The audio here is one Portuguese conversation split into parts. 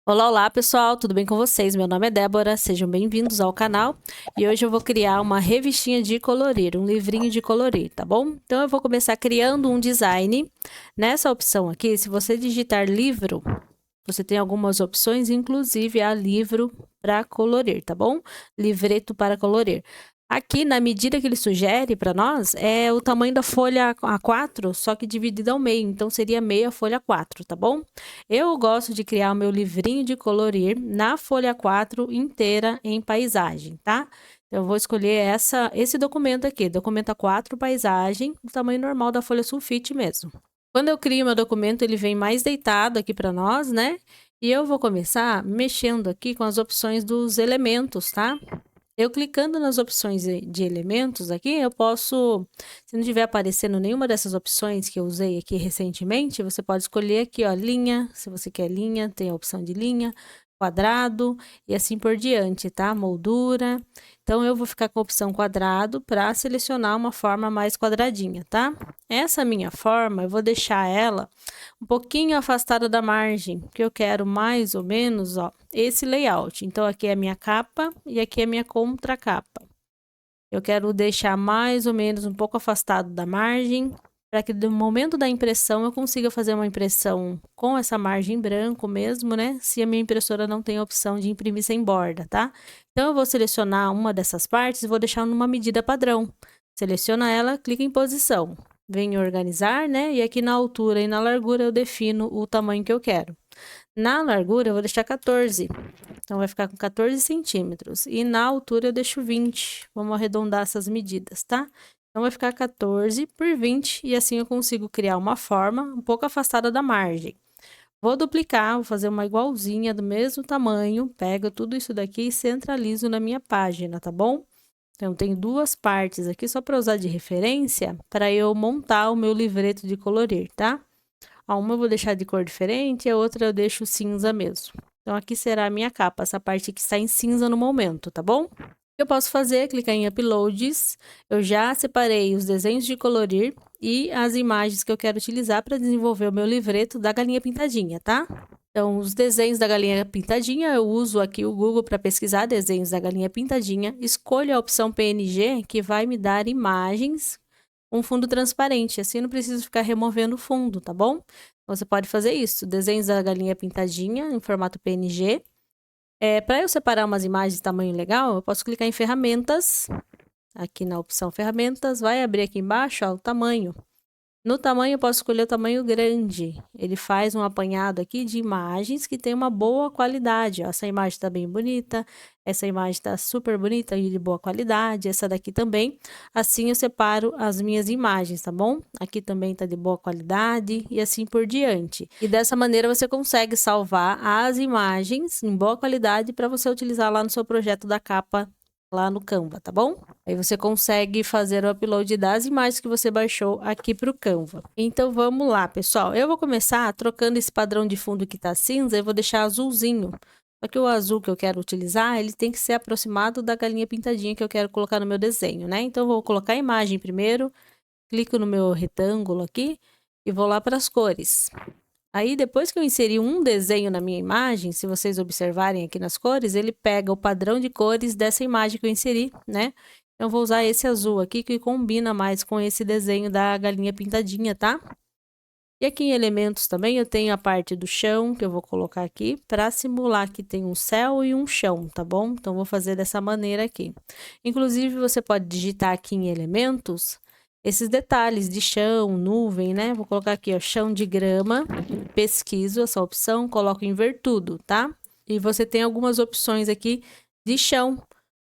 Olá, olá pessoal, tudo bem com vocês? Meu nome é Débora, sejam bem-vindos ao canal. E hoje eu vou criar uma revistinha de colorir, um livrinho de colorir, tá bom? Então eu vou começar criando um design. Nessa opção aqui, se você digitar livro, você tem algumas opções, inclusive a livro para colorir, tá bom? Livreto para colorir. Aqui, na medida que ele sugere para nós, é o tamanho da folha A4, só que dividida ao meio. Então, seria meia folha 4, tá bom? Eu gosto de criar o meu livrinho de colorir na folha 4 inteira em paisagem, tá? Eu vou escolher esse documento aqui, documento A4 paisagem, o tamanho normal da folha sulfite mesmo. Quando eu crio meu documento, ele vem mais deitado aqui para nós, né? E eu vou começar mexendo aqui com as opções dos elementos, tá? Eu clicando nas opções de elementos aqui, eu posso, se não estiver aparecendo nenhuma dessas opções que eu usei aqui recentemente, você pode escolher aqui, ó, linha, se você quer linha, tem a opção de linha, quadrado e assim por diante, tá? Moldura. Então, eu vou ficar com a opção quadrado para selecionar uma forma mais quadradinha, tá? Essa minha forma, eu vou deixar ela um pouquinho afastada da margem, que eu quero mais ou menos, ó, esse layout. Então, aqui é a minha capa e aqui é a minha contracapa. Eu quero deixar mais ou menos um pouco afastado da margem, para que no momento da impressão eu consiga fazer uma impressão com essa margem branco mesmo, né? Se a minha impressora não tem a opção de imprimir sem borda, tá? Então, eu vou selecionar uma dessas partes e vou deixar numa medida padrão. Seleciona ela, clica em posição. Venho organizar, né? E aqui na altura e na largura eu defino o tamanho que eu quero. Na largura eu vou deixar 14. Então, vai ficar com 14 centímetros. E na altura eu deixo 20. Vamos arredondar essas medidas, tá? Então, vai ficar 14 por 20. E assim eu consigo criar uma forma um pouco afastada da margem. Vou duplicar, vou fazer uma igualzinha do mesmo tamanho. Pego tudo isso daqui e centralizo na minha página, tá bom? Então, tem duas partes aqui só para usar de referência para eu montar o meu livreto de colorir, tá? A uma eu vou deixar de cor diferente, a outra eu deixo cinza mesmo. Então, aqui será a minha capa, essa parte que está em cinza no momento, tá bom? O que eu posso fazer é clicar em Uploads. Eu já separei os desenhos de colorir e as imagens que eu quero utilizar para desenvolver o meu livreto da galinha pintadinha, tá? Então, os desenhos da galinha pintadinha, eu uso aqui o Google para pesquisar desenhos da galinha pintadinha. Escolho a opção PNG, que vai me dar imagens com fundo transparente. Assim, eu não preciso ficar removendo o fundo, tá bom? Você pode fazer isso. Desenhos da galinha pintadinha em formato PNG. Para eu separar umas imagens de tamanho legal, eu posso clicar em ferramentas. Aqui na opção ferramentas, vai abrir aqui embaixo, ó, o tamanho. No tamanho, eu posso escolher o tamanho grande. Ele faz um apanhado aqui de imagens que tem uma boa qualidade. Ó. Essa imagem está bem bonita, essa imagem está super bonita e de boa qualidade, essa daqui também. Assim, eu separo as minhas imagens, tá bom? Aqui também está de boa qualidade e assim por diante. E dessa maneira, você consegue salvar as imagens em boa qualidade para você utilizar lá no seu projeto da capa lá no Canva, tá bom? Aí você consegue fazer o upload das imagens que você baixou aqui para o Canva. Então, vamos lá, pessoal. Eu vou começar trocando esse padrão de fundo que tá cinza, eu vou deixar azulzinho. Só que o azul que eu quero utilizar, ele tem que ser aproximado da galinha pintadinha que eu quero colocar no meu desenho, né? Então, eu vou colocar a imagem primeiro, clico no meu retângulo aqui e vou lá para as cores. Aí, depois que eu inseri um desenho na minha imagem, se vocês observarem aqui nas cores, ele pega o padrão de cores dessa imagem que eu inseri, né? Então, eu vou usar esse azul aqui, que combina mais com esse desenho da galinha pintadinha, tá? E aqui em elementos também, eu tenho a parte do chão, que eu vou colocar aqui, para simular que tem um céu e um chão, tá bom? Então, vou fazer dessa maneira aqui. Inclusive, você pode digitar aqui em elementos esses detalhes de chão, nuvem, né? Vou colocar aqui, ó, chão de grama, pesquiso essa opção, coloco em ver tudo, tá? E você tem algumas opções aqui de chão.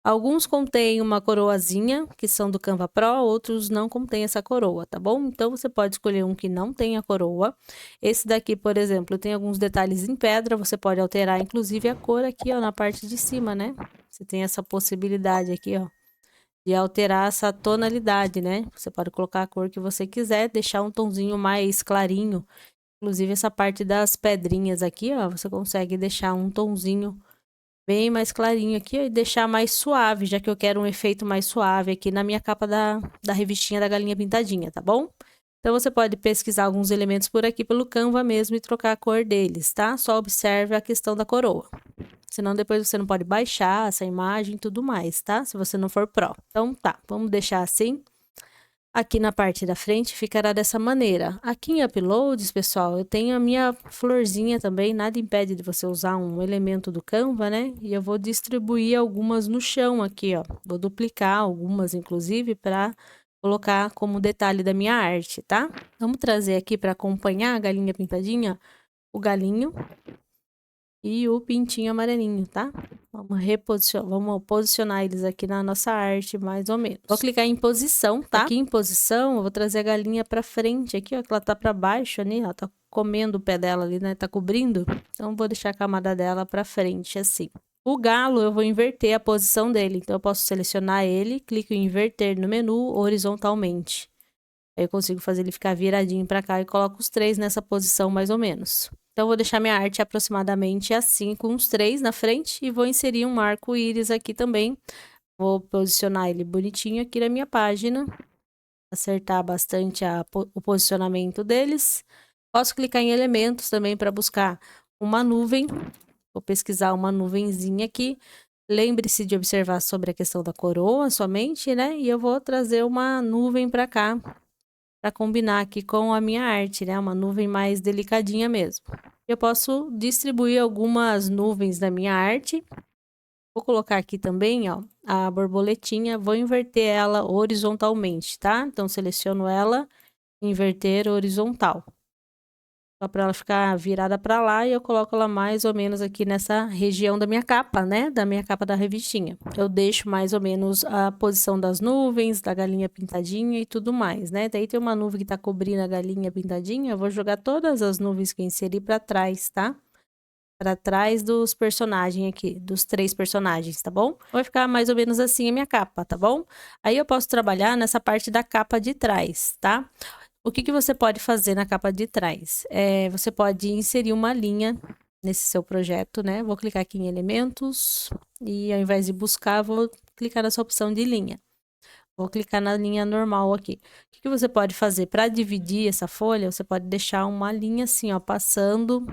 Alguns contêm uma coroazinha, que são do Canva Pro, outros não contêm essa coroa, tá bom? Então, você pode escolher um que não tenha coroa. Esse daqui, por exemplo, tem alguns detalhes em pedra, você pode alterar, inclusive, a cor aqui, ó, na parte de cima, né? Você tem essa possibilidade aqui, ó, de alterar essa tonalidade, né? Você pode colocar a cor que você quiser, deixar um tonzinho mais clarinho. Inclusive, essa parte das pedrinhas aqui, ó, você consegue deixar um tonzinho bem mais clarinho aqui, ó, e deixar mais suave, já que eu quero um efeito mais suave aqui na minha capa da revistinha da galinha pintadinha, tá bom? Então, você pode pesquisar alguns elementos por aqui pelo Canva mesmo e trocar a cor deles, tá? Só observe a questão da coroa. Senão, depois você não pode baixar essa imagem e tudo mais, tá? Se você não for pró. Então, tá, vamos deixar assim. Aqui na parte da frente ficará dessa maneira. Aqui em Uploads, pessoal, eu tenho a minha florzinha também. Nada impede de você usar um elemento do Canva, né? E eu vou distribuir algumas no chão aqui, ó. Vou duplicar algumas, inclusive, para colocar como detalhe da minha arte, tá? Vamos trazer aqui para acompanhar a galinha pintadinha, o galinho e o pintinho amarelinho, tá? Vamos posicionar eles aqui na nossa arte, mais ou menos. Vou clicar em posição, tá? Aqui em posição, eu vou trazer a galinha pra frente aqui, ó, que ela tá pra baixo ali, ó, tá comendo o pé dela ali, né? Tá cobrindo. Então, vou deixar a camada dela pra frente, assim. O galo, eu vou inverter a posição dele. Então, eu posso selecionar ele, clico em inverter no menu horizontalmente. Aí, eu consigo fazer ele ficar viradinho pra cá e coloco os três nessa posição, mais ou menos. Então, eu vou deixar minha arte aproximadamente assim, com os três na frente, e vou inserir um arco-íris aqui também. Vou posicionar ele bonitinho aqui na minha página, acertar bastante o posicionamento deles. Posso clicar em elementos também para buscar uma nuvem. Vou pesquisar uma nuvenzinha aqui. Lembre-se de observar sobre a questão da coroa somente, né? E eu vou trazer uma nuvem para cá, para combinar aqui com a minha arte, né? Uma nuvem mais delicadinha mesmo. Eu posso distribuir algumas nuvens da minha arte. Vou colocar aqui também, ó, a borboletinha. Vou inverter ela horizontalmente, tá? Então, seleciono ela, inverter horizontal. Só para ela ficar virada para lá e eu coloco ela mais ou menos aqui nessa região da minha capa, né? Da minha capa da revistinha. Eu deixo mais ou menos a posição das nuvens, da galinha pintadinha e tudo mais, né? Daí tem uma nuvem que tá cobrindo a galinha pintadinha, eu vou jogar todas as nuvens que eu inseri para trás, tá? Para trás dos personagens aqui, dos três personagens, tá bom? Vai ficar mais ou menos assim a minha capa, tá bom? Aí eu posso trabalhar nessa parte da capa de trás, tá? O que você pode fazer na capa de trás? Você pode inserir uma linha nesse seu projeto, né? Vou clicar aqui em elementos e ao invés de buscar, vou clicar nessa opção de linha. Vou clicar na linha normal aqui. O que você pode fazer? Para dividir essa folha, você pode deixar uma linha assim, ó, passando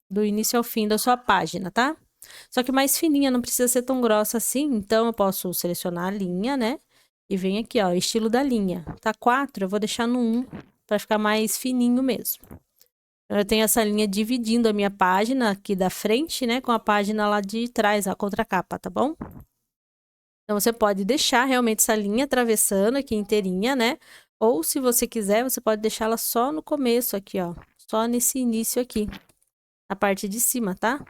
do início ao fim da sua página, tá? Só que mais fininha, não precisa ser tão grossa assim, então eu posso selecionar a linha, né? E vem aqui, ó, estilo da linha. Tá 4, eu vou deixar no 1, para ficar mais fininho mesmo. Eu tenho essa linha dividindo a minha página aqui da frente, né, com a página lá de trás, a contracapa, tá bom? Então, você pode deixar realmente essa linha atravessando aqui inteirinha, né? Ou, se você quiser, você pode deixar ela só no começo aqui, ó. Só nesse início aqui, na parte de cima, tá?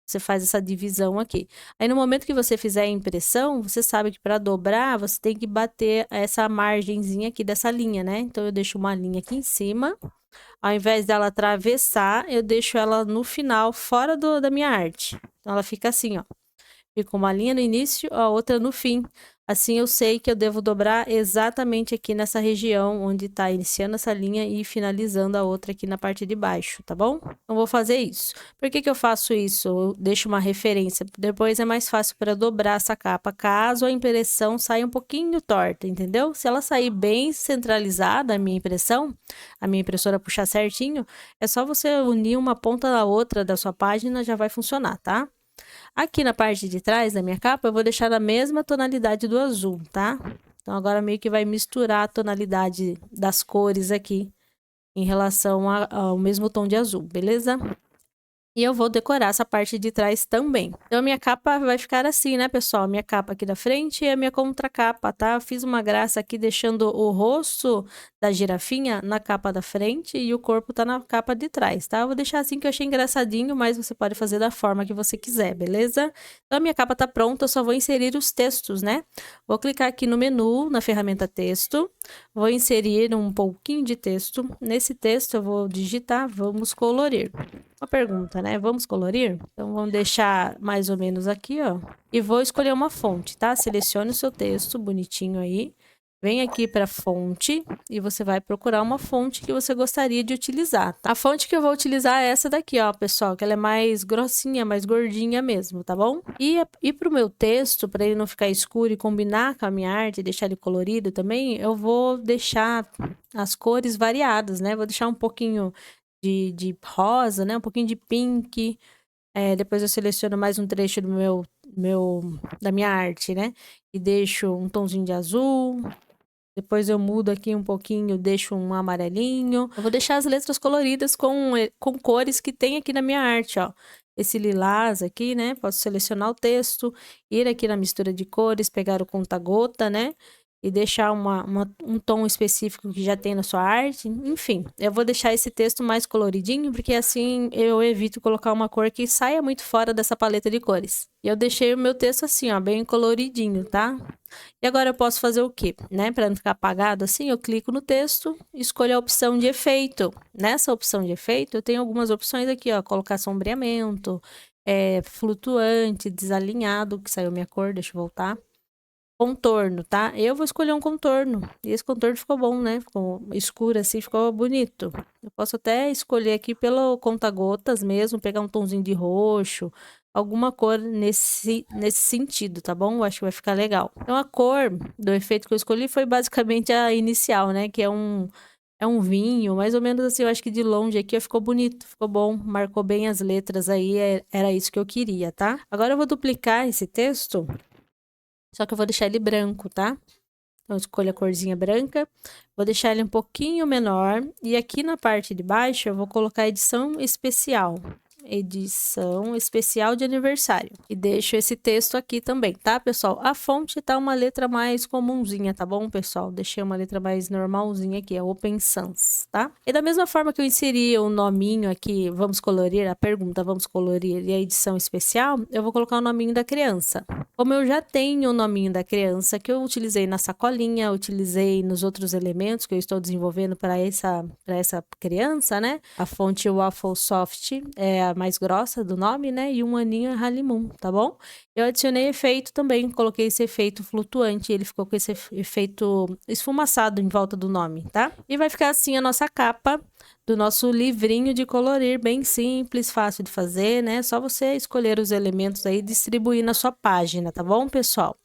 Você faz essa divisão aqui. Aí, no momento que você fizer a impressão, você sabe que para dobrar, você tem que bater essa margenzinha aqui dessa linha, né? Então, eu deixo uma linha aqui em cima. Ao invés dela atravessar, eu deixo ela no final, fora da minha arte. Então, ela fica assim, ó. Fica uma linha no início, a outra no fim. Assim, eu sei que eu devo dobrar exatamente aqui nessa região, onde tá iniciando essa linha e finalizando a outra aqui na parte de baixo, tá bom? Então, vou fazer isso. Por que eu faço isso? Eu deixo uma referência. Depois é mais fácil para dobrar essa capa, caso a impressão saia um pouquinho torta, entendeu? Se ela sair bem centralizada, a minha impressora puxar certinho, é só você unir uma ponta da outra da sua página, já vai funcionar, tá? Aqui na parte de trás da minha capa, eu vou deixar a mesma tonalidade do azul, tá? Então, agora meio que vai misturar a tonalidade das cores aqui em relação ao mesmo tom de azul, beleza? E eu vou decorar essa parte de trás também. Então, a minha capa vai ficar assim, né, pessoal? Minha capa aqui da frente e a minha contracapa, tá? Eu fiz uma graça aqui deixando o rosto da girafinha na capa da frente e o corpo tá na capa de trás, tá? Eu vou deixar assim que eu achei engraçadinho, mas você pode fazer da forma que você quiser, beleza? Então, a minha capa tá pronta, eu só vou inserir os textos, né? Vou clicar aqui no menu, na ferramenta texto, vou inserir um pouquinho de texto. Nesse texto, eu vou digitar, vamos colorir. Uma pergunta, né? Vamos colorir? Então, vamos deixar mais ou menos aqui, ó. E vou escolher uma fonte, tá? Selecione o seu texto bonitinho aí. vem aqui para fonte e você vai procurar uma fonte que você gostaria de utilizar. A fonte que eu vou utilizar é essa daqui, ó, pessoal, que ela é mais grossinha, mais gordinha mesmo, tá bom? E pro meu texto, para ele não ficar escuro e combinar com a minha arte, deixar ele colorido também, eu vou deixar as cores variadas, né? Vou deixar um pouquinho de rosa, né? Um pouquinho de pink. Depois eu seleciono mais um trecho do da minha arte, né? E deixo um tomzinho de azul. Depois eu mudo aqui um pouquinho, deixo um amarelinho. Eu vou deixar as letras coloridas com cores que tem aqui na minha arte, ó. Esse lilás aqui, né? Posso selecionar o texto, ir aqui na mistura de cores, pegar o conta-gota, né? E deixar um tom específico que já tem na sua arte. Enfim, eu vou deixar esse texto mais coloridinho, porque assim eu evito colocar uma cor que saia muito fora dessa paleta de cores. E eu deixei o meu texto assim, ó, bem coloridinho, tá? E agora eu posso fazer o quê? Né? Para não ficar apagado assim, eu clico no texto, escolho a opção de efeito. Nessa opção de efeito, eu tenho algumas opções aqui, ó, colocar sombreamento, flutuante, desalinhado, que saiu minha cor, deixa eu voltar. Contorno, tá? Eu vou escolher um contorno. E esse contorno ficou bom, né? Ficou escuro assim, ficou bonito. Eu posso até escolher aqui pelo conta-gotas mesmo, pegar um tomzinho de roxo, alguma cor nesse sentido, tá bom? Eu acho que vai ficar legal. Então, a cor do efeito que eu escolhi foi basicamente a inicial, né? Que é um vinho, mais ou menos assim, eu acho que de longe aqui ficou bonito, ficou bom, marcou bem as letras aí, era isso que eu queria, tá? Agora eu vou duplicar esse texto. Só que eu vou deixar ele branco, tá? Então, escolho a corzinha branca. Vou deixar ele um pouquinho menor. E aqui na parte de baixo, eu vou colocar edição especial. Edição especial de aniversário. E deixo esse texto aqui também, tá, pessoal? A fonte tá uma letra mais comunzinha, tá bom, pessoal? Deixei uma letra mais normalzinha aqui, é Open Sans, tá? E da mesma forma que eu inseri o nominho aqui, vamos colorir, a pergunta vamos colorir e a edição especial, eu vou colocar o nominho da criança. Como eu já tenho o nominho da criança, que eu utilizei na sacolinha, utilizei nos outros elementos que eu estou desenvolvendo para essa criança, né? A fonte Waffle Soft é a mais grossa do nome, né? E um aninho é Halimun, tá bom? Eu adicionei efeito também, coloquei esse efeito flutuante, ele ficou com esse efeito esfumaçado em volta do nome, tá? E vai ficar assim a nossa capa do nosso livrinho de colorir, bem simples, fácil de fazer, né? Só você escolher os elementos aí e distribuir na sua página, tá bom, pessoal?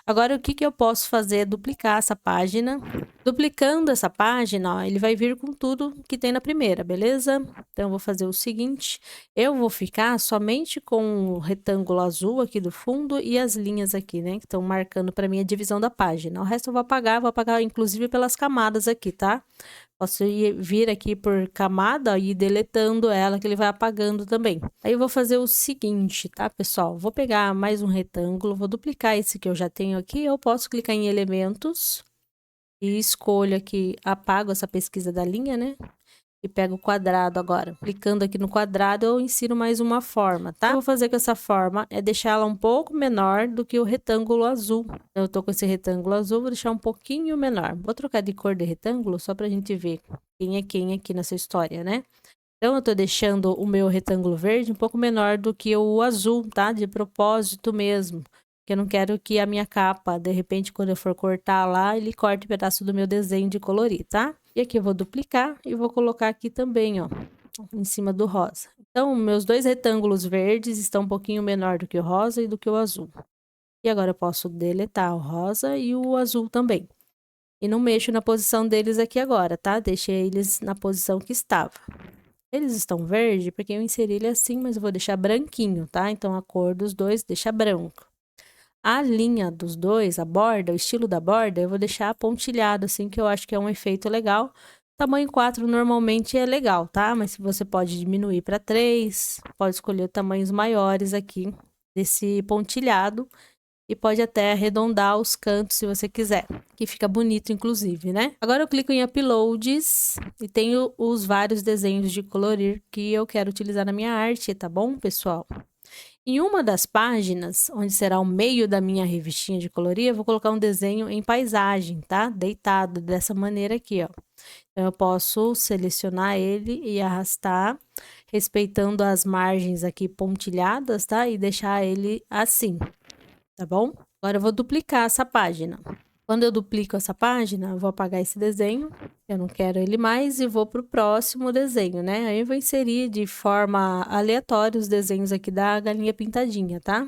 Agora, o que eu posso fazer é duplicar essa página. Duplicando essa página, ó, ele vai vir com tudo que tem na primeira, beleza? Então, eu vou fazer o seguinte, eu vou ficar somente com o retângulo azul aqui do fundo e as linhas aqui, né? Que estão marcando para mim a divisão da página. O resto eu vou apagar inclusive pelas camadas aqui, tá? Posso vir aqui por camada e ir deletando ela, que ele vai apagando também. Aí eu vou fazer o seguinte, tá, pessoal? Vou pegar mais um retângulo, vou duplicar esse que eu já tenho aqui. Eu posso clicar em elementos e escolho aqui, apago essa pesquisa da linha, né? E pego o quadrado agora. Clicando aqui no quadrado, eu insiro mais uma forma, tá? O que eu vou fazer com essa forma é deixar ela um pouco menor do que o retângulo azul. Eu tô com esse retângulo azul, vou deixar um pouquinho menor. Vou trocar de cor de retângulo só pra gente ver quem é quem aqui nessa história, né? Então, eu tô deixando o meu retângulo verde um pouco menor do que o azul, tá? De propósito mesmo. Porque eu não quero que a minha capa, de repente, quando eu for cortar lá, ele corte um pedaço do meu desenho de colorir, tá? E aqui eu vou duplicar e vou colocar aqui também, ó, em cima do rosa. Então, meus dois retângulos verdes estão um pouquinho menor do que o rosa e do que o azul. E agora eu posso deletar o rosa e o azul também. E não mexo na posição deles aqui agora, tá? Deixei eles na posição que estava. Eles estão verde porque eu inseri ele assim, mas eu vou deixar branquinho, tá? Então, a cor dos dois deixa branco. A linha dos dois, a borda, o estilo da borda, eu vou deixar pontilhado, assim, que eu acho que é um efeito legal. Tamanho 4 normalmente é legal, tá? Mas você pode diminuir para 3, pode escolher tamanhos maiores aqui desse pontilhado. E pode até arredondar os cantos se você quiser, que fica bonito inclusive, né? Agora eu clico em Uploads e tenho os vários desenhos de colorir que eu quero utilizar na minha arte, tá bom, pessoal? Em uma das páginas, onde será o meio da minha revistinha de colorir, eu vou colocar um desenho em paisagem, tá? Deitado, dessa maneira aqui, ó. Então, eu posso selecionar ele e arrastar, respeitando as margens aqui pontilhadas, tá? E deixar ele assim, tá bom? Agora, eu vou duplicar essa página. Quando eu duplico essa página, eu vou apagar esse desenho, eu não quero ele mais, e vou para o próximo desenho, né? Aí eu vou inserir de forma aleatória os desenhos aqui da galinha pintadinha, tá?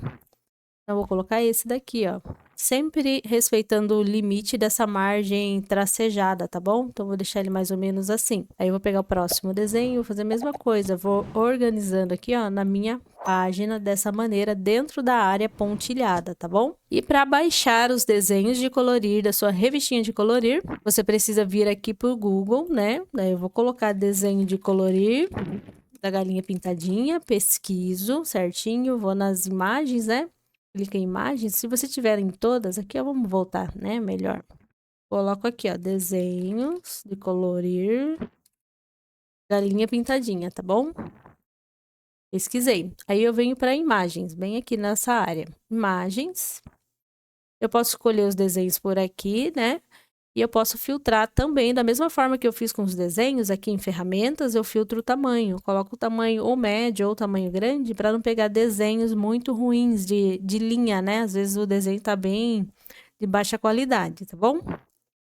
Então, eu vou colocar esse daqui, ó. Sempre respeitando o limite dessa margem tracejada, tá bom? Então, eu vou deixar ele mais ou menos assim. Aí, eu vou pegar o próximo desenho, vou fazer a mesma coisa. Vou organizando aqui, ó, na minha página, dessa maneira, dentro da área pontilhada, tá bom? E para baixar os desenhos de colorir da sua revistinha de colorir, você precisa vir aqui pro Google, né? Daí, eu vou colocar desenho de colorir da galinha pintadinha, pesquiso certinho, vou nas imagens, né? Clica em imagens. Se você tiver em todas, aqui, ó, vamos voltar, né? Melhor. Coloco aqui, ó, desenhos de colorir galinha pintadinha, tá bom? Pesquisei. Aí eu venho para imagens, bem aqui nessa área. Imagens. Eu posso escolher os desenhos por aqui, né? E eu posso filtrar também, da mesma forma que eu fiz com os desenhos, aqui em ferramentas, eu filtro o tamanho. Coloco o tamanho ou médio ou tamanho grande para não pegar desenhos muito ruins de linha, né? Às vezes o desenho tá bem de baixa qualidade, tá bom?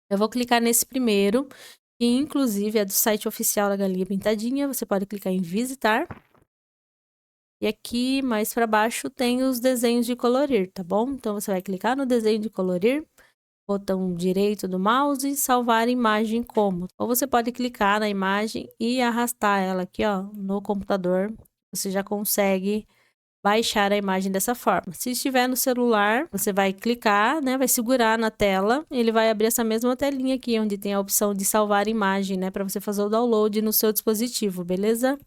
Eu vou clicar nesse primeiro, que inclusive é do site oficial da Galinha Pintadinha. Você pode clicar em visitar. E aqui mais para baixo tem os desenhos de colorir, tá bom? Então você vai clicar no desenho de colorir, botão direito do mouse e salvar imagem como. Ou você pode clicar na imagem e arrastar ela aqui, ó, no computador. Você já consegue baixar a imagem dessa forma. Se estiver no celular, você vai clicar, né, vai segurar na tela, ele vai abrir essa mesma telinha aqui, onde tem a opção de salvar imagem, né, para você fazer o download no seu dispositivo, beleza?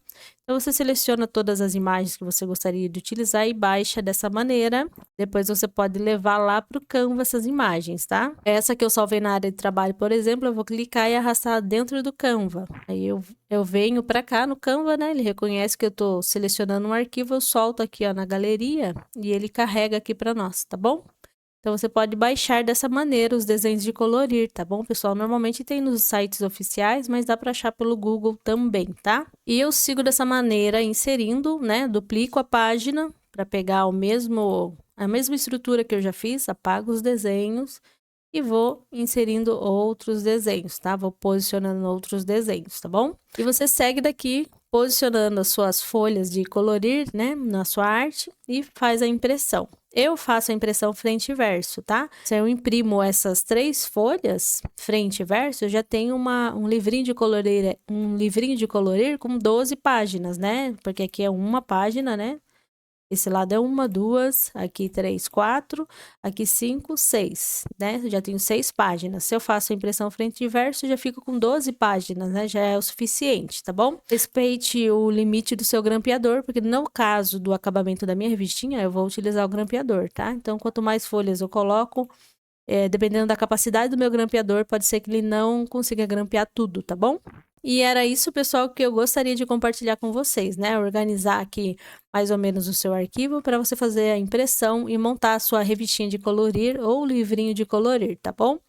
Então, você seleciona todas as imagens que você gostaria de utilizar e baixa dessa maneira. Depois, você pode levar lá para o Canva essas imagens, tá? Essa que eu salvei na área de trabalho, por exemplo, eu vou clicar e arrastar dentro do Canva. Aí, eu venho para cá no Canva, né? Ele reconhece que eu estou selecionando um arquivo, eu solto aqui, ó, na galeria e ele carrega aqui para nós, tá bom? Então, você pode baixar dessa maneira os desenhos de colorir, tá bom, pessoal? Normalmente tem nos sites oficiais, mas dá para achar pelo Google também, tá? E eu sigo dessa maneira, inserindo, né? Duplico a página para pegar a mesma estrutura que eu já fiz, apago os desenhos e vou inserindo outros desenhos, tá? Vou posicionando outros desenhos, tá bom? E você segue daqui posicionando as suas folhas de colorir, né, na sua arte e faz a impressão. Eu faço a impressão frente e verso, tá? Se eu imprimo essas 3 folhas, frente e verso, eu já tenho um livrinho de colorir com 12 páginas, né? Porque aqui é uma página, né? Esse lado é 1, 2, aqui 3, 4, aqui 5, 6, né? Eu já tenho 6 páginas. Se eu faço a impressão frente e verso, já fico com 12 páginas, né? Já é o suficiente, tá bom? Respeite o limite do seu grampeador, porque no caso do acabamento da minha revistinha, eu vou utilizar o grampeador, tá? Então, quanto mais folhas eu coloco, dependendo da capacidade do meu grampeador, pode ser que ele não consiga grampear tudo, tá bom? E era isso, pessoal, que eu gostaria de compartilhar com vocês, né? Organizar aqui mais ou menos o seu arquivo para você fazer a impressão e montar a sua revistinha de colorir ou livrinho de colorir, tá bom?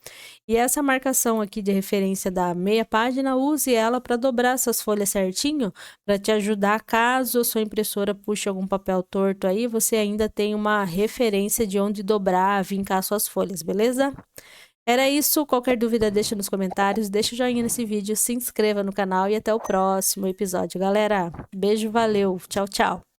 E essa marcação aqui de referência da meia página, use ela para dobrar essas folhas certinho, para te ajudar caso a sua impressora puxe algum papel torto aí, você ainda tem uma referência de onde dobrar, vincar suas folhas, beleza? Era isso, qualquer dúvida deixa nos comentários, deixa o joinha nesse vídeo, se inscreva no canal e até o próximo episódio, galera. Beijo, valeu, tchau, tchau.